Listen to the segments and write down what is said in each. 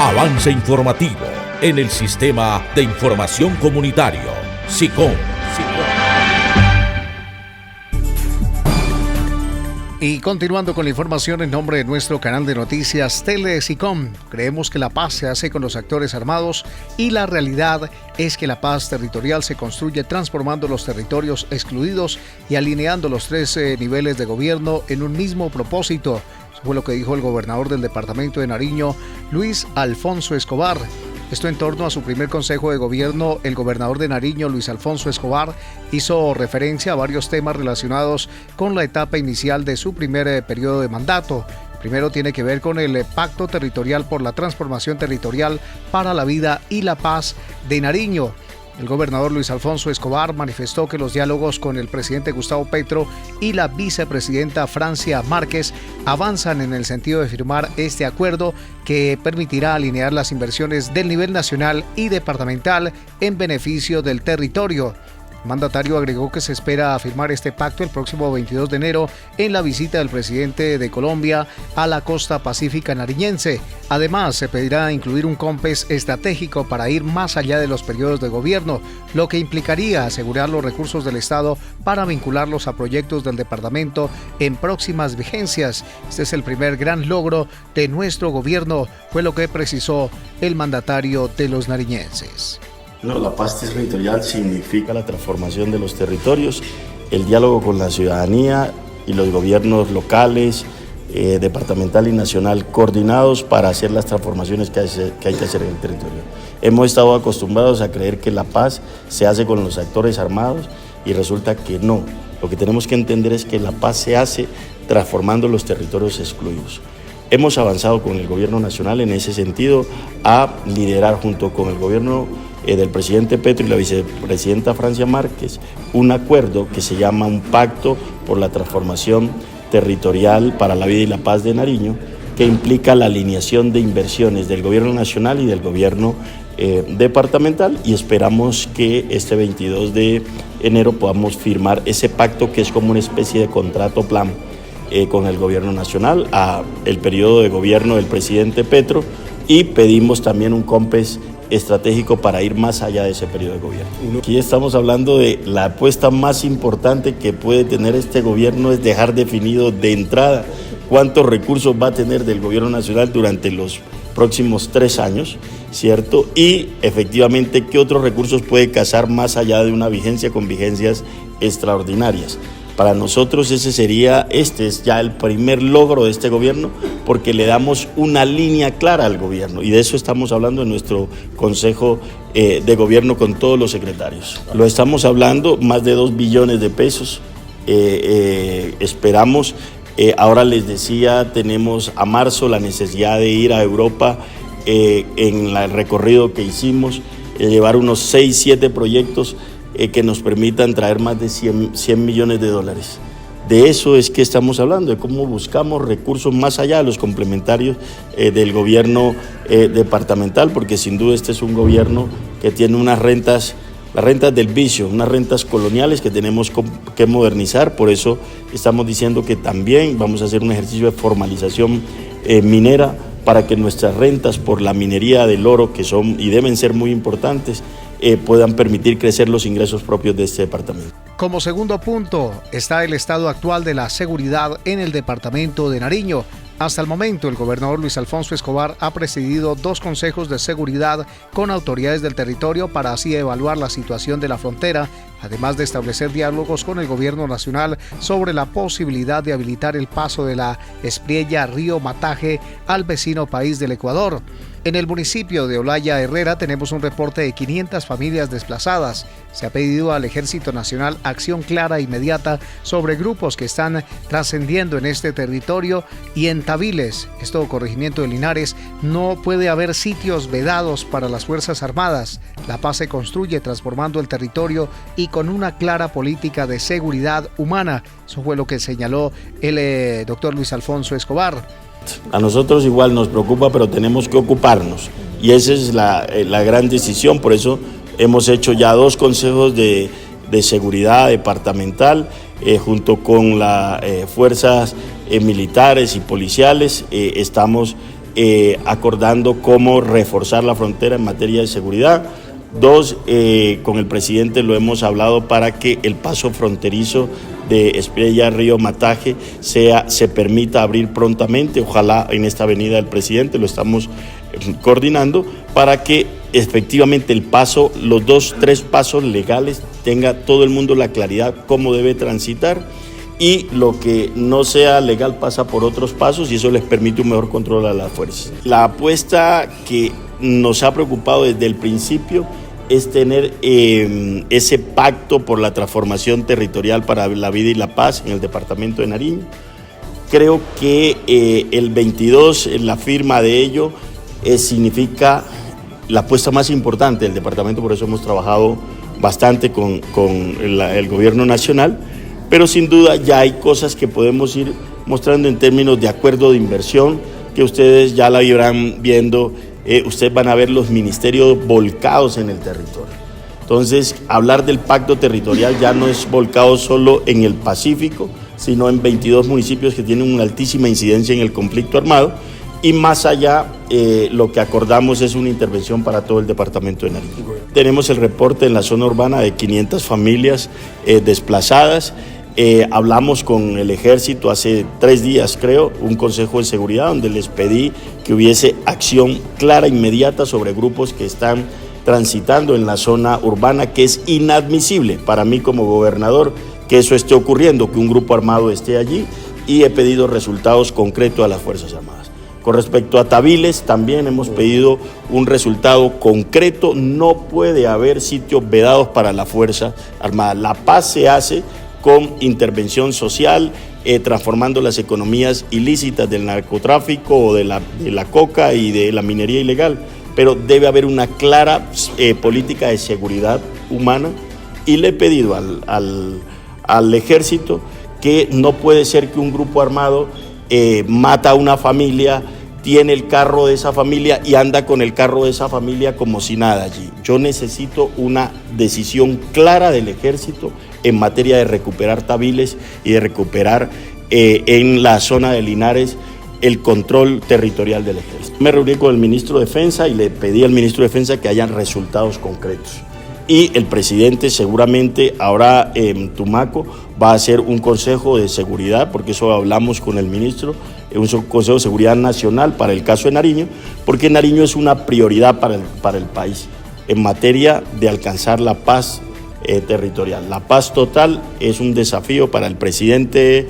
Avance informativo en el Sistema de Información Comunitario, SICOM. Y continuando con la información en nombre de nuestro canal de noticias Tele-SICOM, creemos que la paz se hace con los actores armados y la realidad es que la paz territorial se construye transformando los territorios excluidos y alineando los tres niveles de gobierno en un mismo propósito. Eso fue lo que dijo el gobernador del departamento de Nariño, Luis Alfonso Escobar. Esto en torno a su primer consejo de gobierno. El gobernador de Nariño, Luis Alfonso Escobar, hizo referencia a varios temas relacionados con la etapa inicial de su primer periodo de mandato. Primero tiene que ver con el Pacto Territorial por la Transformación Territorial para la Vida y la Paz de Nariño. El gobernador Luis Alfonso Escobar manifestó que los diálogos con el presidente Gustavo Petro y la vicepresidenta Francia Márquez avanzan en el sentido de firmar este acuerdo que permitirá alinear las inversiones del nivel nacional y departamental en beneficio del territorio. El mandatario agregó que se espera firmar este pacto el próximo 22 de enero en la visita del presidente de Colombia a la costa pacífica nariñense. Además, se pedirá incluir un COMPES estratégico para ir más allá de los periodos de gobierno, lo que implicaría asegurar los recursos del Estado para vincularlos a proyectos del departamento en próximas vigencias. Este es el primer gran logro de nuestro gobierno, fue lo que precisó el mandatario de los nariñenses. No, la paz territorial significa la transformación de los territorios, el diálogo con la ciudadanía y los gobiernos locales, departamental y nacional coordinados para hacer las transformaciones que hay que hacer en el territorio. Hemos estado acostumbrados a creer que la paz se hace con los actores armados y resulta que no. Lo que tenemos que entender es que la paz se hace transformando los territorios excluidos. Hemos avanzado con el gobierno nacional en ese sentido a liderar junto con el gobierno del presidente Petro y la vicepresidenta Francia Márquez un acuerdo que se llama un Pacto por la Transformación Territorial para la Vida y la Paz de Nariño, que implica la alineación de inversiones del gobierno nacional y del gobierno departamental, y esperamos que este 22 de enero podamos firmar ese pacto que es como una especie de contrato plan con el gobierno nacional a el periodo de gobierno del presidente Petro, y pedimos también un COMPES estratégico para ir más allá de ese periodo de gobierno. Aquí estamos hablando de la apuesta más importante que puede tener este gobierno, es dejar definido de entrada cuántos recursos va a tener del gobierno nacional durante los próximos 3 años, ¿cierto? Y efectivamente qué otros recursos puede cazar más allá de una vigencia con vigencias extraordinarias. Para nosotros este es ya el primer logro de este gobierno, porque le damos una línea clara al gobierno, y de eso estamos hablando en nuestro consejo de gobierno con todos los secretarios. Lo estamos hablando, más de 2 billones de pesos, esperamos, ahora les decía, tenemos a marzo la necesidad de ir a Europa en el recorrido que hicimos, llevar unos 6, 7 proyectos que nos permitan traer más de 100 millones de dólares. De eso es que estamos hablando, de cómo buscamos recursos más allá de los complementarios del gobierno departamental, porque sin duda este es un gobierno que tiene unas rentas, las rentas del vicio, unas rentas coloniales que tenemos que modernizar. Por eso estamos diciendo que también vamos a hacer un ejercicio de formalización minera para que nuestras rentas por la minería del oro, que son y deben ser muy importantes, puedan permitir crecer los ingresos propios de este departamento. Como segundo punto está el estado actual de la seguridad en el departamento de Nariño. Hasta el momento, el gobernador Luis Alfonso Escobar ha presidido 2 consejos de seguridad con autoridades del territorio para así evaluar la situación de la frontera, además de establecer diálogos con el gobierno nacional sobre la posibilidad de habilitar el paso de la Espriella Río Mataje al vecino país del Ecuador. En el municipio de Olaya Herrera tenemos un reporte de 500 familias desplazadas. Se ha pedido al Ejército Nacional acción clara e inmediata sobre grupos que están trascendiendo en este territorio, y en Tabiles, esto corregimiento de Linares, no puede haber sitios vedados para las Fuerzas Armadas. La paz se construye transformando el territorio y con una clara política de seguridad humana. Eso fue lo que señaló el doctor Luis Alfonso Escobar. A nosotros igual nos preocupa, pero tenemos que ocuparnos, y esa es la gran decisión. Por eso hemos hecho ya 2 consejos de seguridad departamental junto con las fuerzas militares y policiales. Estamos acordando cómo reforzar la frontera en materia de seguridad. 2, con el presidente lo hemos hablado para que el paso fronterizo de Espriella Río Mataje se permita abrir prontamente, ojalá en esta avenida del presidente, lo estamos coordinando para que efectivamente el paso, los 2-3 pasos legales, tenga todo el mundo la claridad cómo debe transitar, y lo que no sea legal pasa por otros pasos y eso les permite un mejor control a las fuerzas. La apuesta que nos ha preocupado desde el principio es tener ese pacto por la transformación territorial para la vida y la paz en el departamento de Nariño. Creo que el 22, la firma de ello, significa la apuesta más importante del departamento, por eso hemos trabajado bastante con el gobierno nacional, pero sin duda ya hay cosas que podemos ir mostrando en términos de acuerdo de inversión, que ustedes ya la irán viendo. Ustedes van a ver los ministerios volcados en el territorio. Entonces, hablar del pacto territorial ya no es volcado solo en el Pacífico, sino en 22 municipios que tienen una altísima incidencia en el conflicto armado, y más allá, lo que acordamos es una intervención para todo el departamento de Nariño. Tenemos el reporte en la zona urbana de 500 familias desplazadas. Hablamos con el ejército hace 3 días, creo, un consejo de seguridad donde les pedí que hubiese acción clara, inmediata sobre grupos que están transitando en la zona urbana, que es inadmisible para mí como gobernador que eso esté ocurriendo, que un grupo armado esté allí, y he pedido resultados concretos a las Fuerzas Armadas. Con respecto a Tabiles, también hemos pedido un resultado concreto. No puede haber sitios vedados para la Fuerza Armada. La paz se hace con intervención social, transformando las economías ilícitas del narcotráfico o de la coca y de la minería ilegal, pero debe haber una clara política de seguridad humana, y le he pedido al ejército que no puede ser que un grupo armado mata a una familia, tiene el carro de esa familia y anda con el carro de esa familia como si nada allí. Yo necesito una decisión clara del ejército en materia de recuperar Tabiles y de recuperar en la zona de Linares el control territorial del ejército. Me reuní con el ministro de Defensa y le pedí al ministro de Defensa que hayan resultados concretos. Y el presidente seguramente ahora en Tumaco va a hacer un consejo de seguridad, porque eso hablamos con el ministro, un consejo de seguridad nacional para el caso de Nariño, porque Nariño es una prioridad para el país en materia de alcanzar la paz territorial. La paz total es un desafío para el presidente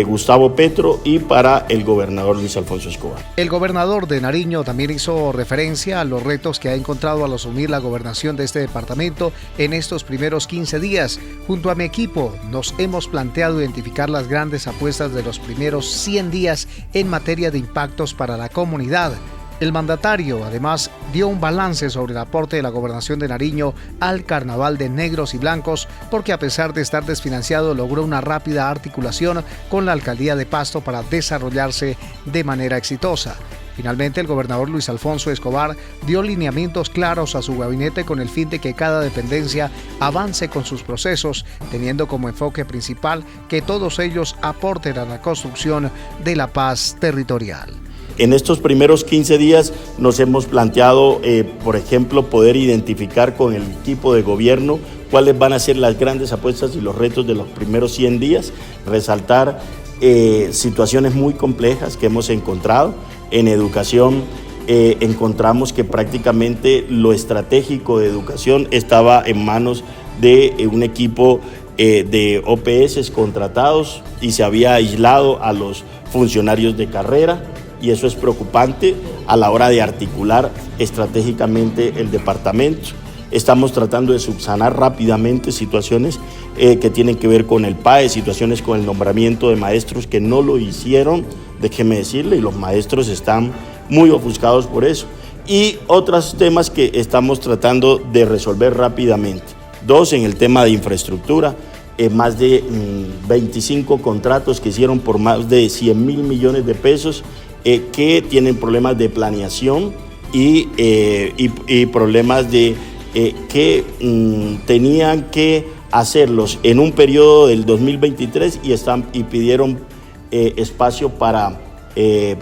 Gustavo Petro y para el gobernador Luis Alfonso Escobar. El gobernador de Nariño también hizo referencia a los retos que ha encontrado al asumir la gobernación de este departamento en estos primeros 15 días. Junto a mi equipo nos hemos planteado identificar las grandes apuestas de los primeros 100 días en materia de impactos para la comunidad. El mandatario, además, dio un balance sobre el aporte de la gobernación de Nariño al carnaval de negros y blancos, porque a pesar de estar desfinanciado, logró una rápida articulación con la alcaldía de Pasto para desarrollarse de manera exitosa. Finalmente, el gobernador Luis Alfonso Escobar dio lineamientos claros a su gabinete con el fin de que cada dependencia avance con sus procesos, teniendo como enfoque principal que todos ellos aporten a la construcción de la paz territorial. En estos primeros 15 días nos hemos planteado, por ejemplo, poder identificar con el equipo de gobierno cuáles van a ser las grandes apuestas y los retos de los primeros 100 días, resaltar situaciones muy complejas que hemos encontrado. En educación encontramos que prácticamente lo estratégico de educación estaba en manos de un equipo de OPS contratados y se había aislado a los funcionarios de carrera. Y eso es preocupante a la hora de articular estratégicamente el departamento. Estamos tratando de subsanar rápidamente situaciones que tienen que ver con el PAE, situaciones con el nombramiento de maestros que no lo hicieron, déjeme decirle, y los maestros están muy ofuscados por eso. Y otros temas que estamos tratando de resolver rápidamente. 2, en el tema de infraestructura. Más de 25 contratos que hicieron por más de 100.000 millones de pesos, que tienen problemas de planeación y problemas de que tenían que hacerlos en un periodo del 2023 y pidieron espacio para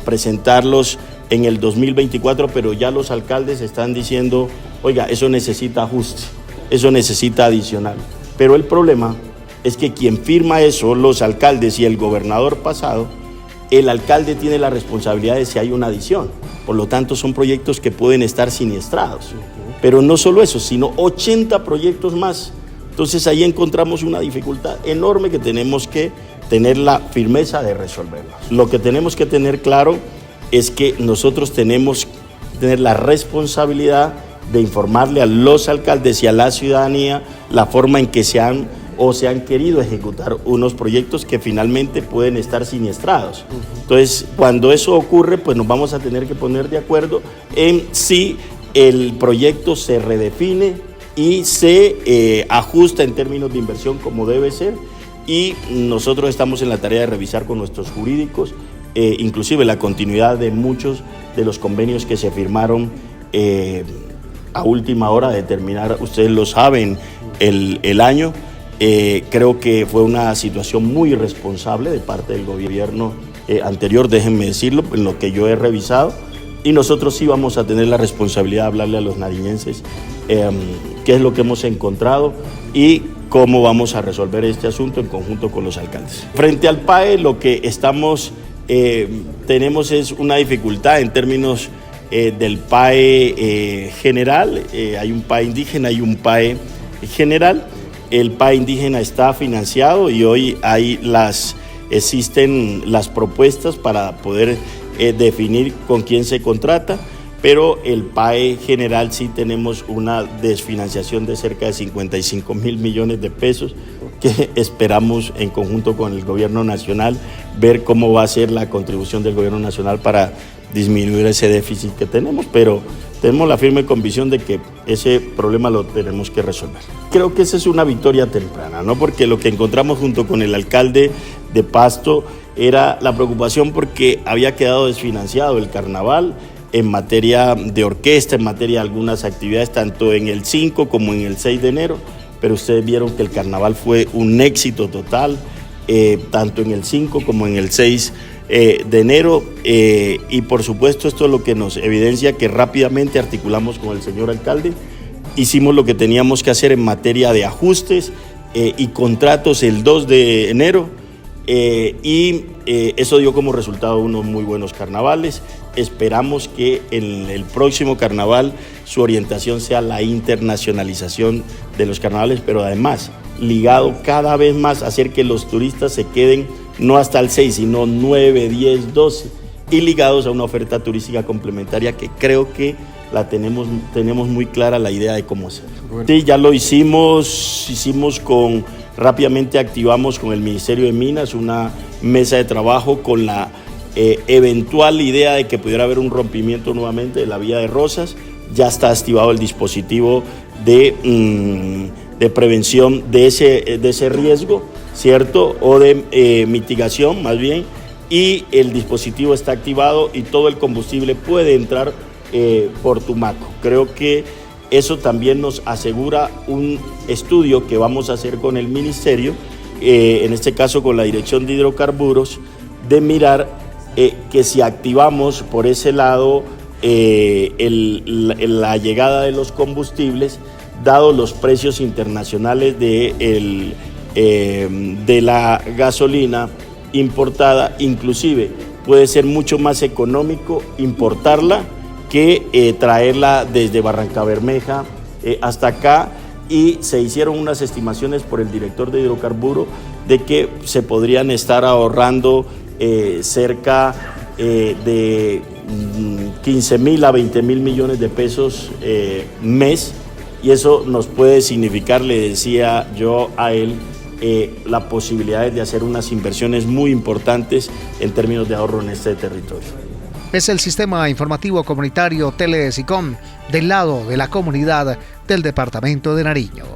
presentarlos en el 2024, pero ya los alcaldes están diciendo, oiga, eso necesita ajuste, eso necesita adicional. Pero el problema es que quien firma eso, los alcaldes y el gobernador pasado, el alcalde tiene la responsabilidad de si hay una adición. Por lo tanto, son proyectos que pueden estar siniestrados. Pero no solo eso, sino 80 proyectos más. Entonces ahí encontramos una dificultad enorme que tenemos que tener la firmeza de resolverlos. Lo que tenemos que tener claro es que nosotros tenemos que tener la responsabilidad de informarle a los alcaldes y a la ciudadanía la forma en que se han querido ejecutar unos proyectos que finalmente pueden estar siniestrados. Entonces, cuando eso ocurre, pues nos vamos a tener que poner de acuerdo en si el proyecto se redefine y se ajusta en términos de inversión como debe ser, y nosotros estamos en la tarea de revisar con nuestros jurídicos inclusive la continuidad de muchos de los convenios que se firmaron a última hora de terminar, ustedes lo saben, el año. Creo que fue una situación muy irresponsable de parte del gobierno anterior, déjenme decirlo, en lo que yo he revisado, y nosotros sí vamos a tener la responsabilidad de hablarle a los nariñenses qué es lo que hemos encontrado y cómo vamos a resolver este asunto en conjunto con los alcaldes. Frente al PAE, lo que tenemos es una dificultad en términos del PAE general. Hay un PAE indígena y un PAE general. El PAE indígena está financiado y hoy existen las propuestas para poder definir con quién se contrata, pero el PAE general sí tenemos una desfinanciación de cerca de 55.000 millones de pesos que esperamos en conjunto con el gobierno nacional ver cómo va a ser la contribución del gobierno nacional para disminuir ese déficit que tenemos, pero tenemos la firme convicción de que ese problema lo tenemos que resolver. Creo que esa es una victoria temprana, ¿no? Porque lo que encontramos junto con el alcalde de Pasto era la preocupación porque había quedado desfinanciado el carnaval en materia de orquesta, en materia de algunas actividades, tanto en el 5 como en el 6 de enero, pero ustedes vieron que el carnaval fue un éxito total, tanto en el 5 como en el 6 de enero, y por supuesto esto es lo que nos evidencia que rápidamente articulamos con el señor alcalde, hicimos lo que teníamos que hacer en materia de ajustes y contratos el 2 de enero, y eso dio como resultado unos muy buenos carnavales. Esperamos que en el próximo carnaval su orientación sea la internacionalización de los carnavales, pero además ligado cada vez más a hacer que los turistas se queden no hasta el 6, sino 9, 10, 12, y ligados a una oferta turística complementaria que creo que tenemos muy clara la idea de cómo hacerlo. Bueno. Sí, ya lo hicimos rápidamente activamos con el Ministerio de Minas una mesa de trabajo con la eventual idea de que pudiera haber un rompimiento nuevamente de la vía de Rosas. Ya está activado el dispositivo de prevención de ese riesgo, ¿cierto? O de mitigación más bien, y el dispositivo está activado y todo el combustible puede entrar por Tumaco. Creo que eso también nos asegura un estudio que vamos a hacer con el ministerio, en este caso con la Dirección de Hidrocarburos, de mirar que si activamos por ese lado la llegada de los combustibles, dado los precios internacionales de la gasolina importada, inclusive puede ser mucho más económico importarla que traerla desde Barrancabermeja hasta acá, y se hicieron unas estimaciones por el director de hidrocarburos de que se podrían estar ahorrando cerca de 15.000 a 20.000 millones de pesos mes, y eso nos puede significar, le decía yo a él, la posibilidad de hacer unas inversiones muy importantes en términos de ahorro en este territorio. Es el sistema informativo comunitario Tele SICOM del lado de la comunidad del departamento de Nariño.